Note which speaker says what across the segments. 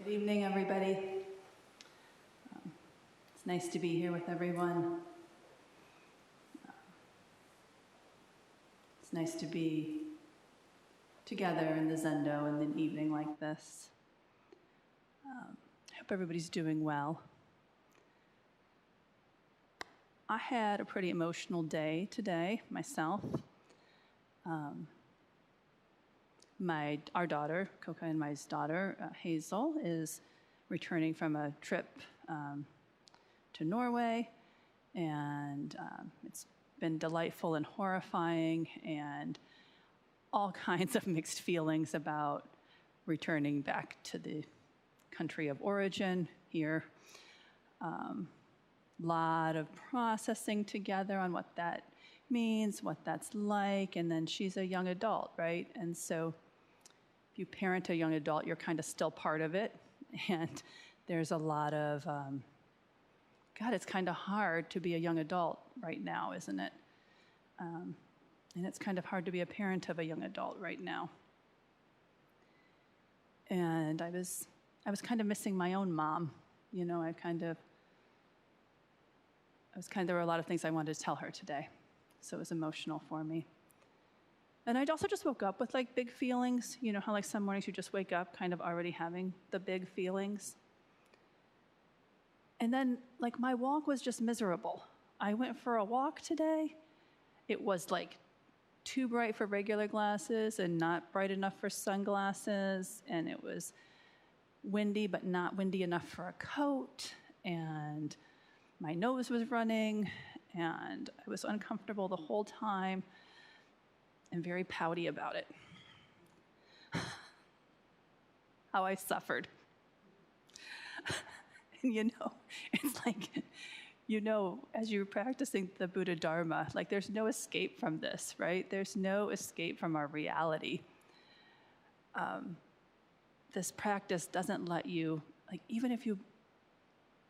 Speaker 1: Good evening, everybody. It's nice to be here with everyone. It's nice to be together in the Zendo in an evening like this. I hope everybody's doing well. I had a pretty emotional day today myself. Our daughter, Coca and my daughter, Hazel, is returning from a trip to Norway, and it's been delightful and horrifying, and all kinds of mixed feelings about returning back to the country of origin here. Lot of processing together on what that means, what that's like, and then she's a young adult, right? And so if you parent a young adult, you're kind of still part of it, and there's a lot of, God, it's kind of hard to be a young adult right now, isn't it? And it's kind of hard to be a parent of a young adult right now. And I was kind of missing my own mom. You know, there were a lot of things I wanted to tell her today. So it was emotional for me. And I also just woke up with like big feelings. You know how like some mornings you just wake up kind of already having the big feelings. And then like my walk was just miserable. I went for a walk today. It was like too bright for regular glasses and not bright enough for sunglasses. And it was windy, but not windy enough for a coat. And my nose was running, and I was uncomfortable the whole time and very pouty about it. How I suffered. And it's like, as you're practicing the Buddha Dharma, like there's no escape from this, right? There's no escape from our reality. This practice doesn't let you, like even if you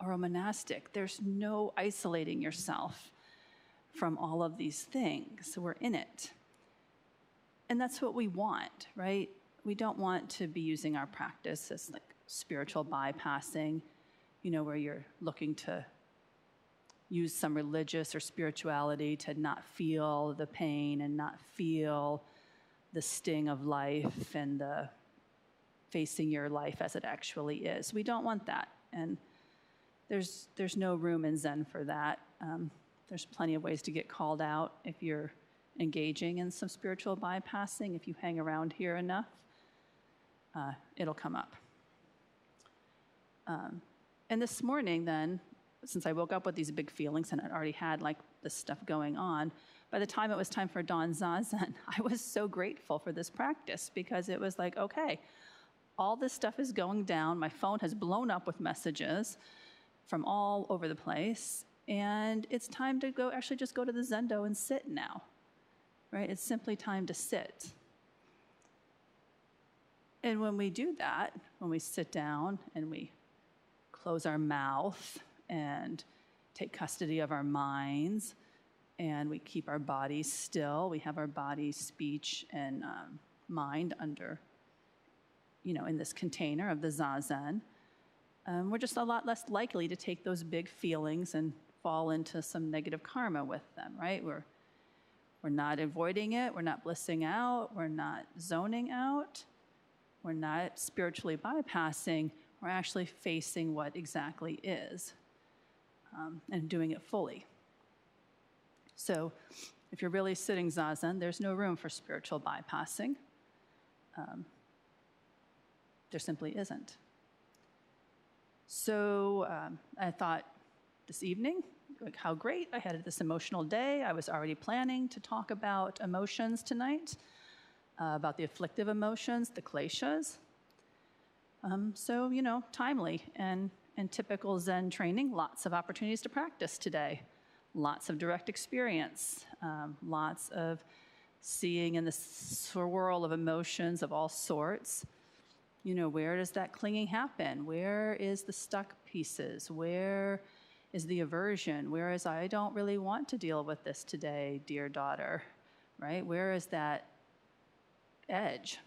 Speaker 1: are a monastic, there's no isolating yourself from all of these things. So we're in it. And that's what we want, right? We don't want to be using our practice as like spiritual bypassing, where you're looking to use some religious or spirituality to not feel the pain and not feel the sting of life and the facing your life as it actually is. We don't want that. And there's no room in Zen for that. There's plenty of ways to get called out if you're engaging in some spiritual bypassing. If you hang around here enough, it'll come up. And this morning then, since I woke up with these big feelings and I already had like this stuff going on, by the time it was time for dawn zazen, I was so grateful for this practice because it was like, okay, all this stuff is going down. My phone has blown up with messages from all over the place, and it's time to just go to the Zendo and sit now, right? It's simply time to sit. And when we do that, when we sit down and we close our mouth and take custody of our minds, and we keep our bodies still, we have our body, speech, and mind under, in this container of the zazen, we're just a lot less likely to take those big feelings and fall into some negative karma with them, right? We're not avoiding it. We're not blissing out. We're not zoning out. We're not spiritually bypassing. We're actually facing what exactly is and doing it fully. So if you're really sitting zazen, there's no room for spiritual bypassing. There simply isn't. So I thought this evening, like how great, I had this emotional day. I was already planning to talk about emotions tonight, about the afflictive emotions, the kleshas. So, timely and typical Zen training, lots of opportunities to practice today. Lots of direct experience, lots of seeing in the swirl of emotions of all sorts. Where does that clinging happen? Where is the stuck pieces? Where is the aversion? Where is I don't really want to deal with this today, dear daughter, right? Where is that edge?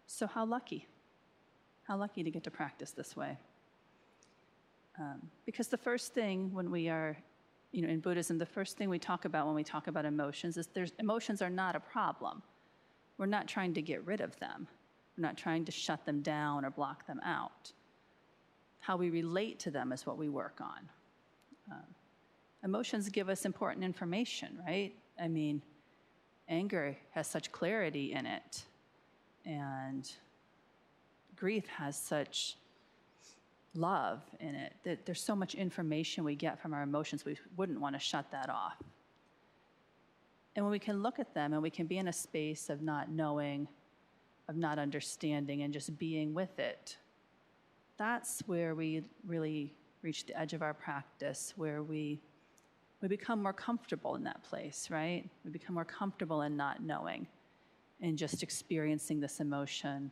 Speaker 1: So how lucky? How lucky to get to practice this way. Because the first thing when we are, in Buddhism, the first thing we talk about when we talk about emotions is emotions are not a problem. We're not trying to get rid of them. We're not trying to shut them down or block them out. How we relate to them is what we work on. Emotions give us important information, right? I mean, anger has such clarity in it, and grief has such love in it, that there's so much information we get from our emotions, we wouldn't want to shut that off. And when we can look at them and we can be in a space of not knowing, of not understanding, and just being with it, that's where we really reach the edge of our practice, where we become more comfortable in that place, right? We become more comfortable in not knowing and just experiencing this emotion,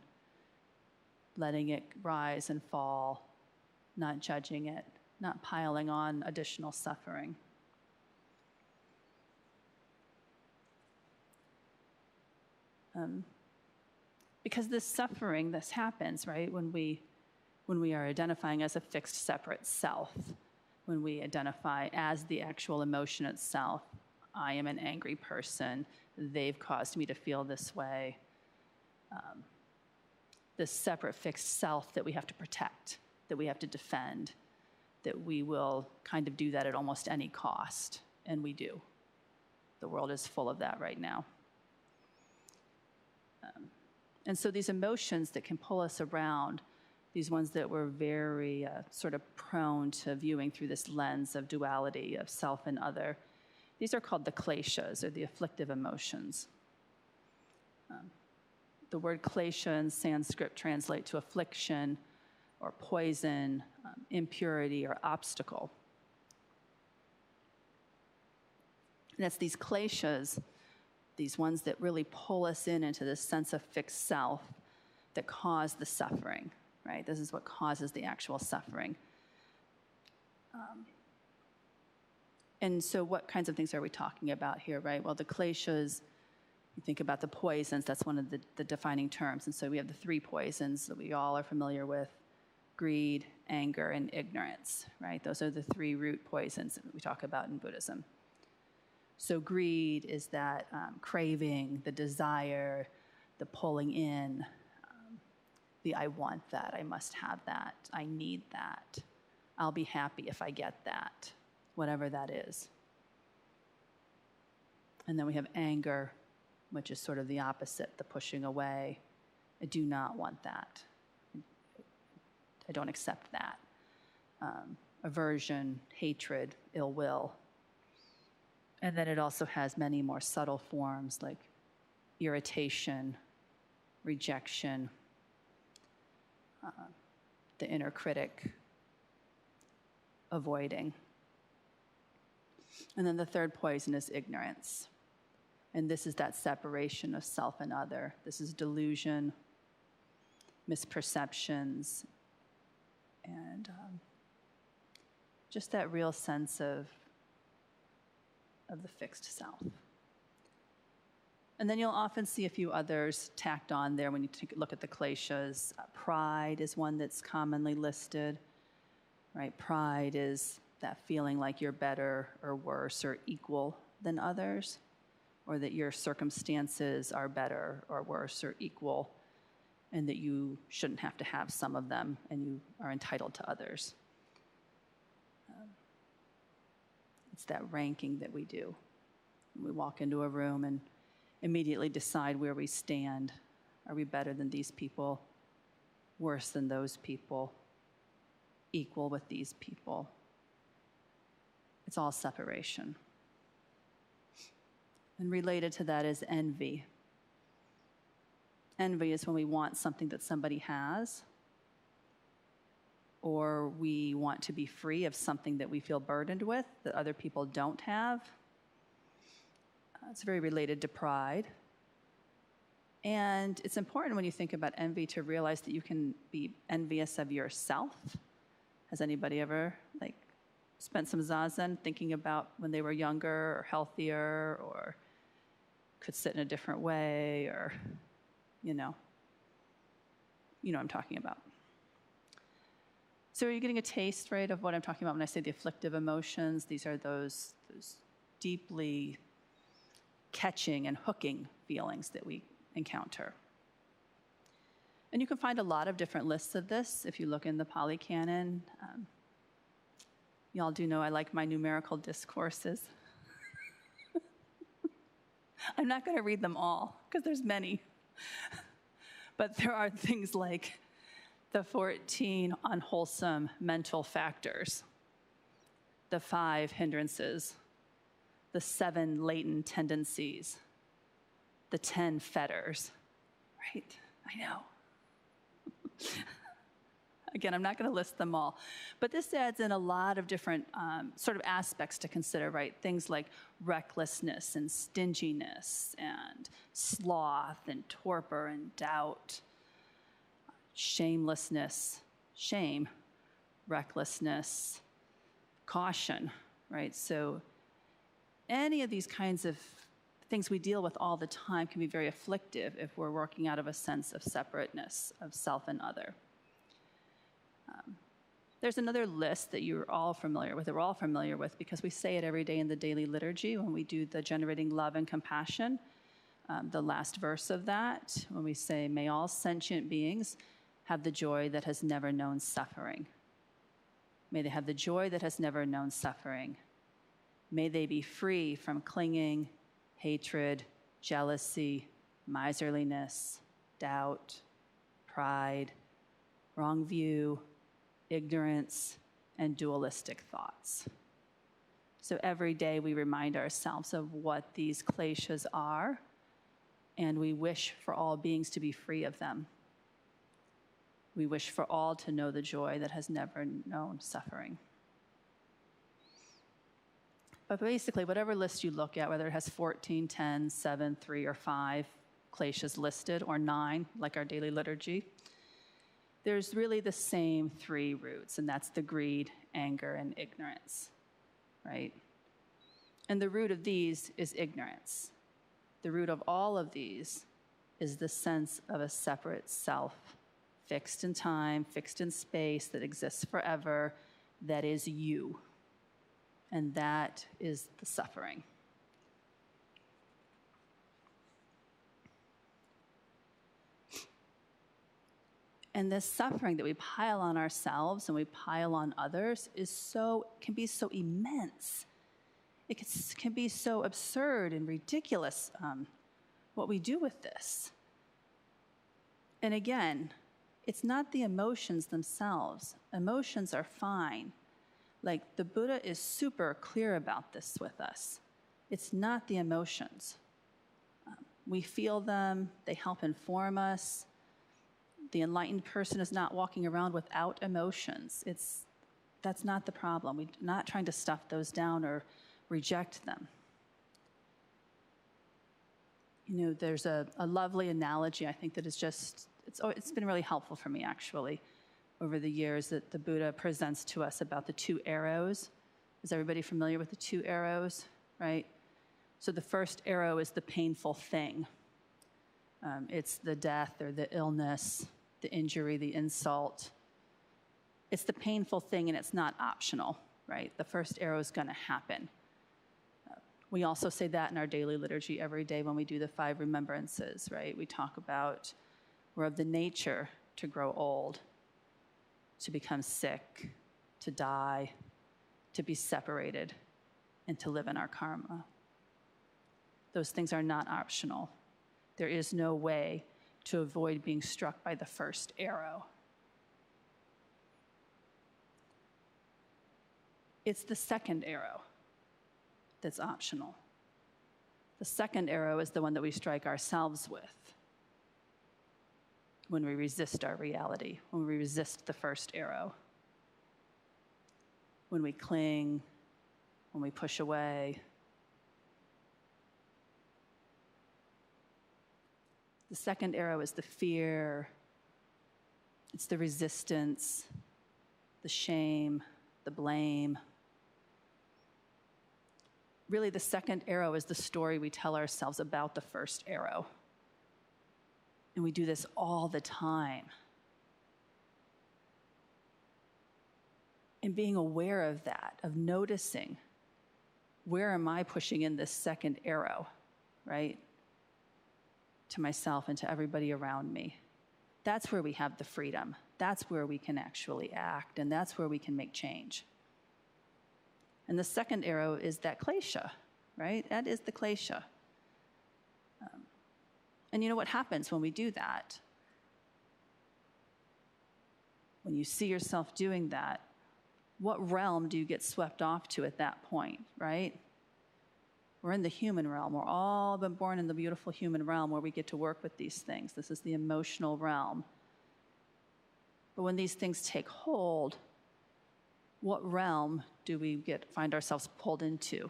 Speaker 1: letting it rise and fall, not judging it, not piling on additional suffering. Because this suffering, this happens, right, when we are identifying as a fixed, separate self, when we identify as the actual emotion itself. I am an angry person. They've caused me to feel this way. This separate, fixed self that we have to protect, that we have to defend, that we will kind of do that at almost any cost, and we do. The world is full of that right now. And so these emotions that can pull us around, these ones that we're very sort of prone to viewing through this lens of duality, of self and other, these are called the kleshas, or the afflictive emotions. The word klesha in Sanskrit translates to affliction, or poison, impurity, or obstacle. And it's these kleshas, these ones that really pull us into this sense of fixed self, that cause the suffering, right? This is what causes the actual suffering. And so what kinds of things are we talking about here, right? Well, the kleshas, you think about the poisons, that's one of the defining terms. And so we have the three poisons that we all are familiar with: greed, anger, and ignorance, right? Those are the three root poisons that we talk about in Buddhism. So greed is that craving, the desire, the pulling in, the I want that, I must have that, I need that, I'll be happy if I get that, whatever that is. And then we have anger, which is sort of the opposite, the pushing away. I do not want that. I don't accept that. Aversion, hatred, ill will. And then it also has many more subtle forms like irritation, rejection, the inner critic, avoiding. And then the third poison is ignorance. And this is that separation of self and other. This is delusion, misperceptions, and just that real sense of the fixed self. And then you'll often see a few others tacked on there when you take a look at the kleshas. Pride is one that's commonly listed, right? Pride is that feeling like you're better or worse or equal than others, or that your circumstances are better or worse or equal, and that you shouldn't have to have some of them and you are entitled to others. It's that ranking that we do. We walk into a room and immediately decide where we stand. Are we better than these people? Worse than those people? Equal with these people? It's all separation. And related to that is envy. Envy is when we want something that somebody has, or we want to be free of something that we feel burdened with that other people don't have. It's very related to pride. And it's important when you think about envy to realize that you can be envious of yourself. Has anybody ever spent some zazen thinking about when they were younger or healthier or could sit in a different way, or, you know what I'm talking about. So are you getting a taste, right, of what I'm talking about when I say the afflictive emotions? These are those deeply catching and hooking feelings that we encounter. And you can find a lot of different lists of this if you look in the Pali Canon. Y'all do know I like my numerical discourses. I'm not going to read them all because there's many. But there are things like the 14 unwholesome mental factors, the 5 hindrances, the 7 latent tendencies, the 10 fetters, right? I know. Again, I'm not going to list them all. But this adds in a lot of different sort of aspects to consider, right? Things like recklessness and stinginess and sloth and torpor and doubt, shamelessness, shame, recklessness, caution, right? So any of these kinds of things we deal with all the time can be very afflictive if we're working out of a sense of separateness, of self and other. There's another list that you're all familiar with, that we're all familiar with, because we say it every day in the daily liturgy when we do the generating love and compassion. The last verse of that, when we say, may all sentient beings have the joy that has never known suffering. May they have the joy that has never known suffering. May they be free from clinging, hatred, jealousy, miserliness, doubt, pride, wrong view, ignorance, and dualistic thoughts. So every day we remind ourselves of what these kleshas are, and we wish for all beings to be free of them. We wish for all to know the joy that has never known suffering. But basically, whatever list you look at, whether it has 14, 10, 7, 3, or 5 kleshas listed, or 9, like our daily liturgy, there's really the same 3 roots, and that's the greed, anger, and ignorance, right? And the root of these is ignorance. The root of all of these is the sense of a separate self, fixed in time, fixed in space, that exists forever, that is you. And that is the suffering. And this suffering that we pile on ourselves and we pile on others can be so immense. It can be so absurd and ridiculous, what we do with this. And again, it's not the emotions themselves. Emotions are fine. Like, the Buddha is super clear about this with us. It's not the emotions. We feel them, they help inform us. The enlightened person is not walking around without emotions. That's not the problem. We're not trying to stuff those down or reject them. You know, there's a lovely analogy, I think, that is just, it's been really helpful for me, actually, over the years, that the Buddha presents to us about the 2 arrows. Is everybody familiar with the 2 arrows, right? So the first arrow is the painful thing. It's the death or the illness, the injury, the insult. It's the painful thing, and it's not optional, right? The first arrow is going to happen. We also say that in our daily liturgy every day when we do the 5 remembrances, right? We talk about we're of the nature to grow old, to become sick, to die, to be separated, and to live in our karma. Those things are not optional. There is no way to avoid being struck by the first arrow. It's the second arrow that's optional. The second arrow is the one that we strike ourselves with when we resist our reality, when we resist the first arrow, when we cling, when we push away. The second arrow is the fear, it's the resistance, the shame, the blame. Really, the second arrow is the story we tell ourselves about the first arrow. And we do this all the time. And being aware of that, of noticing, where am I pushing in this second arrow, right? To myself and to everybody around me. That's where we have the freedom. That's where we can actually act, and that's where we can make change. And the second arrow is that klesha, right? That is the klesha. And you know what happens when we do that? When you see yourself doing that, what realm do you get swept off to at that point, right? We're in the human realm. We're all been born in the beautiful human realm where we get to work with these things. This is the emotional realm. But when these things take hold, what realm do we find ourselves pulled into?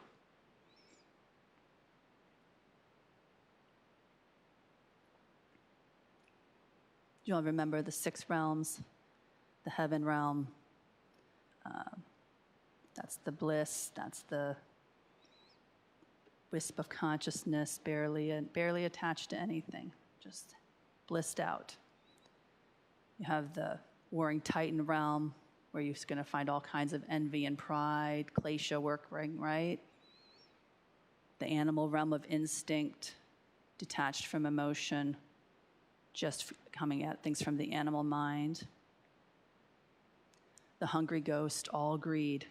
Speaker 1: You all remember the 6 realms, the heaven realm. That's the bliss. That's the wisp of consciousness, barely attached to anything, just blissed out. You have the warring Titan realm, where you're going to find all kinds of envy and pride, klesha working, right? The animal realm of instinct, detached from emotion, just coming at things from the animal mind. The hungry ghost, all greed.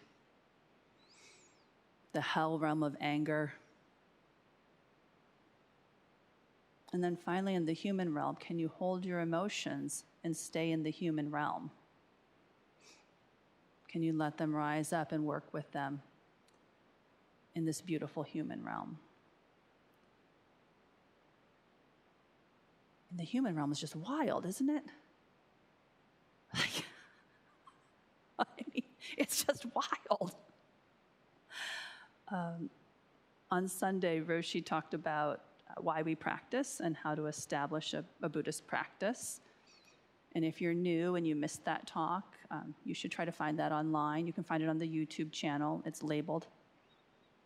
Speaker 1: The hell realm of anger. And then finally, in the human realm, can you hold your emotions and stay in the human realm? Can you let them rise up and work with them in this beautiful human realm? And the human realm is just wild, isn't it? I mean, it's just wild. On Sunday, Roshi talked about why we practice and how to establish a Buddhist practice. And if you're new and you missed that talk, you should try to find that online. You can find it on the YouTube channel. It's labeled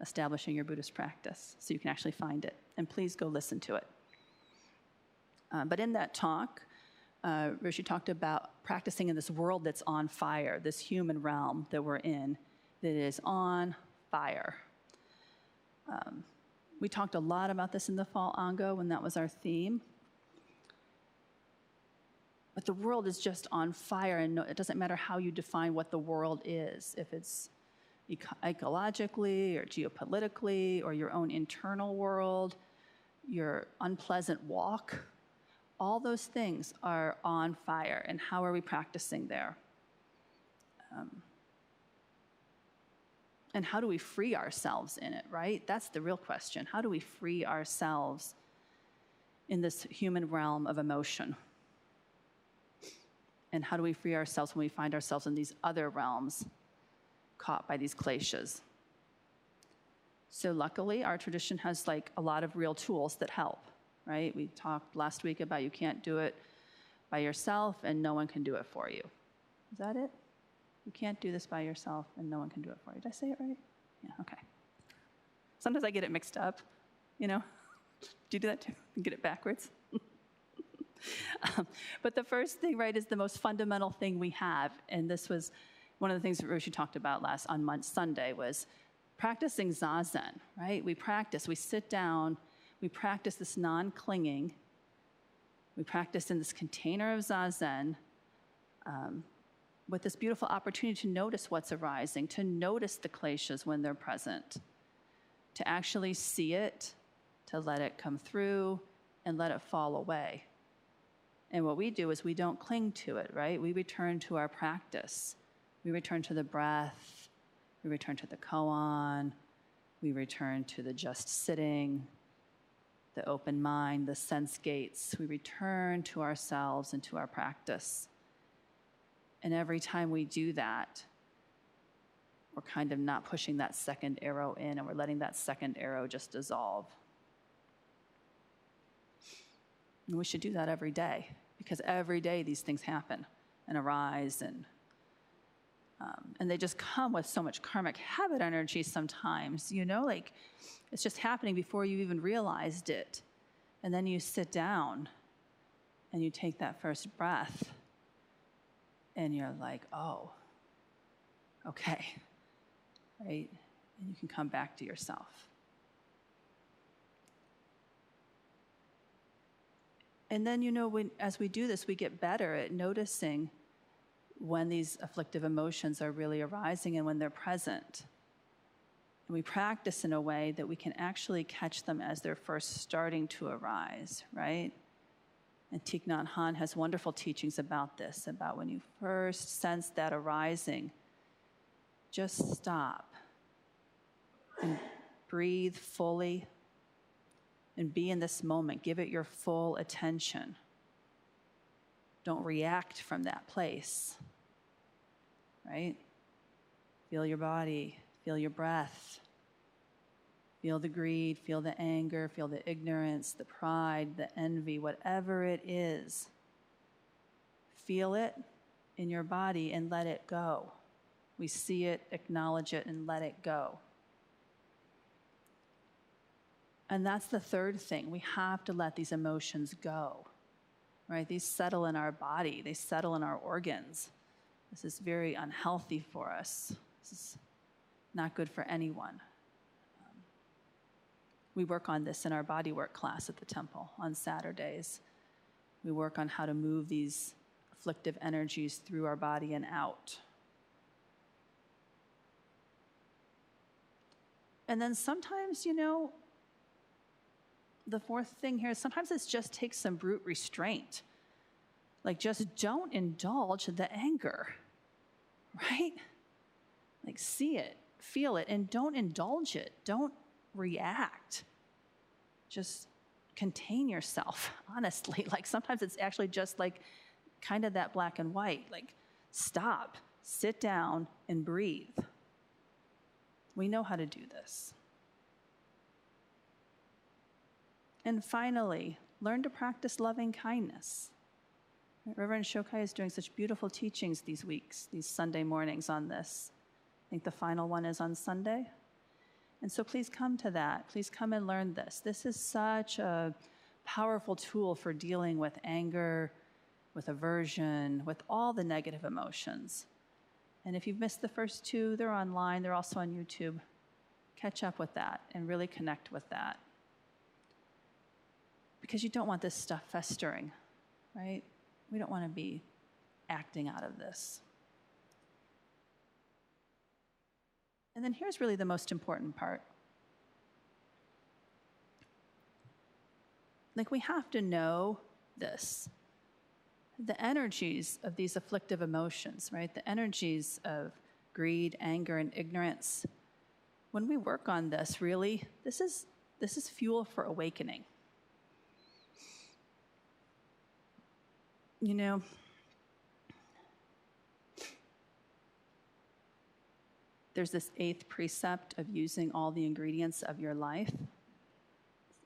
Speaker 1: Establishing Your Buddhist Practice, so you can actually find it. And please go listen to it. But in that talk, Roshi talked about practicing in this world that's on fire, this human realm that we're in, that is on fire. We talked a lot about this in the Fall Ango when that was our theme. But the world is just on fire, and it doesn't matter how you define what the world is, if it's ecologically or geopolitically or your own internal world, your unpleasant walk. All those things are on fire, and how are we practicing there? And how do we free ourselves in it, right? That's the real question. How do we free ourselves in this human realm of emotion? And how do we free ourselves when we find ourselves in these other realms caught by these kleshas? So luckily, our tradition has like a lot of real tools that help, right? We talked last week about you can't do it by yourself and no one can do it for you. Is that it? You can't do this by yourself and no one can do it for you. Did I say it right? Yeah, okay. Sometimes I get it mixed up, you know? Do you do that too? You get it backwards? But the first thing, right, is the most fundamental thing we have. And this was one of the things that Roshi talked about on Sunday was practicing zazen, right? We sit down, we practice this non-clinging. We practice in this container of zazen with this beautiful opportunity to notice what's arising, to notice the kleshas when they're present, to actually see it, to let it come through, and let it fall away. And what we do is we don't cling to it, right? We return to our practice. We return to the breath. We return to the koan. We return to the just sitting, the open mind, the sense gates. We return to ourselves and to our practice. And every time we do that, we're kind of not pushing that second arrow in, and we're letting that second arrow just dissolve. And we should do that every day, because every day these things happen and arise, and they just come with so much karmic habit energy sometimes, you know, like it's just happening before you even realized it. And then you sit down and you take that first breath and you're like, oh, okay, right? And you can come back to yourself. And then, as we do this, we get better at noticing when these afflictive emotions are really arising and when they're present. And we practice in a way that we can actually catch them as they're first starting to arise, right? And Thich Nhat Hanh has wonderful teachings about this, about when you first sense that arising, just stop and breathe fully and be in this moment. Give it your full attention. Don't react from that place, right? Feel your body, feel your breath, feel the greed, feel the anger, feel the ignorance, the pride, the envy, whatever it is. Feel it in your body and let it go. We see it, acknowledge it, and let it go. And that's the third thing. We have to let these emotions go, right? These settle in our body. They settle in our organs. This is very unhealthy for us. This is not good for anyone. We work on this in our bodywork class at the temple on Saturdays. We work on how to move these afflictive energies through our body and out. And then sometimes, the fourth thing here is sometimes it just takes some brute restraint. Like, just don't indulge the anger, right? Like, see it, feel it, and don't indulge it. Don't react. Just contain yourself, honestly. Like, sometimes it's actually just like kind of that black and white. Like, stop, sit down, and breathe. We know how to do this. And finally, learn to practice loving kindness. Reverend Shokai is doing such beautiful teachings these weeks, these Sunday mornings on this. I think the final one is on Sunday. And so please come to that. Please come and learn this. This is such a powerful tool for dealing with anger, with aversion, with all the negative emotions. And if you've missed the first two, they're online. They're also on YouTube. Catch up with that and really connect with that. Because you don't want this stuff festering, right? We don't want to be acting out of this. And then here's really the most important part. Like, we have to know this. The energies of these afflictive emotions, right? The energies of greed, anger, and ignorance. When we work on this, really, this is fuel for awakening. There's this 8th precept of using all the ingredients of your life.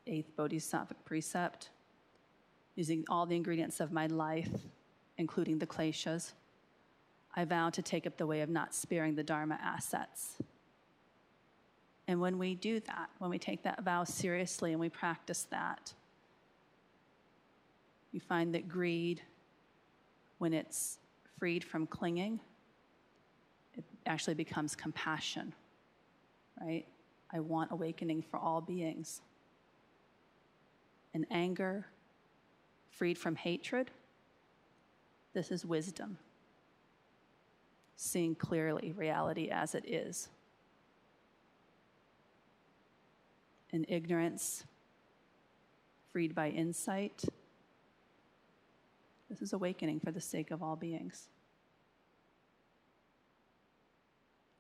Speaker 1: 8th Bodhisattvic precept. Using all the ingredients of my life, including the kleshas. I vow to take up the way of not sparing the Dharma assets. And when we do that, when we take that vow seriously and we practice that, you find that greed, when it's freed from clinging, it actually becomes compassion, right? I want awakening for all beings. And anger, freed from hatred, this is wisdom. Seeing clearly reality as it is. And ignorance, freed by insight, this is awakening for the sake of all beings.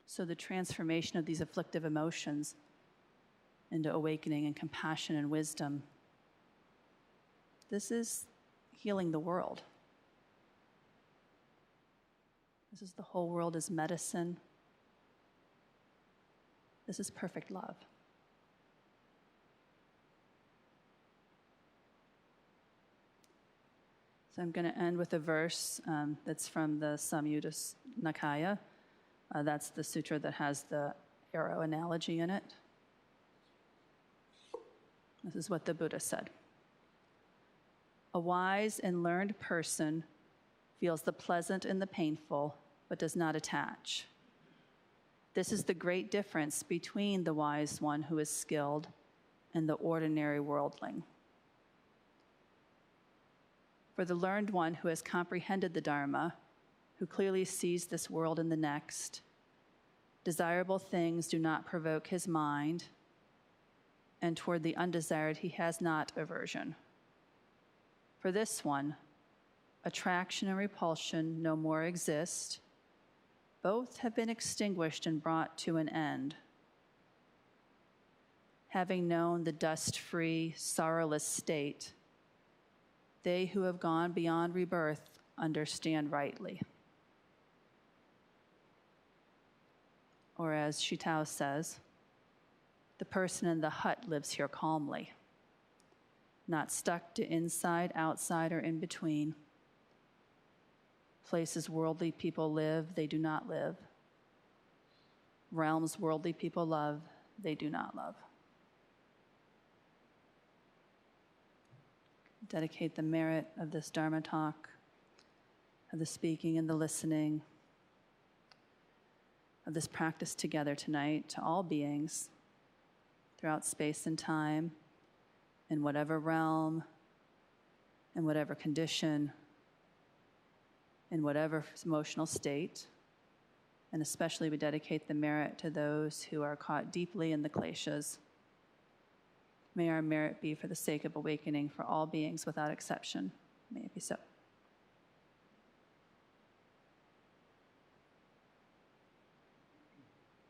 Speaker 1: So the transformation of these afflictive emotions into awakening and compassion and wisdom, this is healing the world. This is the whole world as medicine. This is perfect love. So I'm going to end with a verse that's from the Samyutta Nikaya. That's the sutra that has the arrow analogy in it. This is what the Buddha said. A wise and learned person feels the pleasant and the painful, but does not attach. This is the great difference between the wise one who is skilled and the ordinary worldling. For the learned one who has comprehended the Dharma, who clearly sees this world and the next, desirable things do not provoke his mind, and toward the undesired he has not aversion. For this one, attraction and repulsion no more exist. Both have been extinguished and brought to an end. Having known the dust-free, sorrowless state, they who have gone beyond rebirth understand rightly. Or as Shitao says, the person in the hut lives here calmly, not stuck to inside, outside, or in between. Places worldly people live, they do not live. Realms worldly people love, they do not love. Dedicate the merit of this Dharma talk, of the speaking and the listening, of this practice together tonight to all beings throughout space and time, in whatever realm, in whatever condition, in whatever emotional state, and especially we dedicate the merit to those who are caught deeply in the kleshas. May our merit be for the sake of awakening for all beings without exception. May it be so.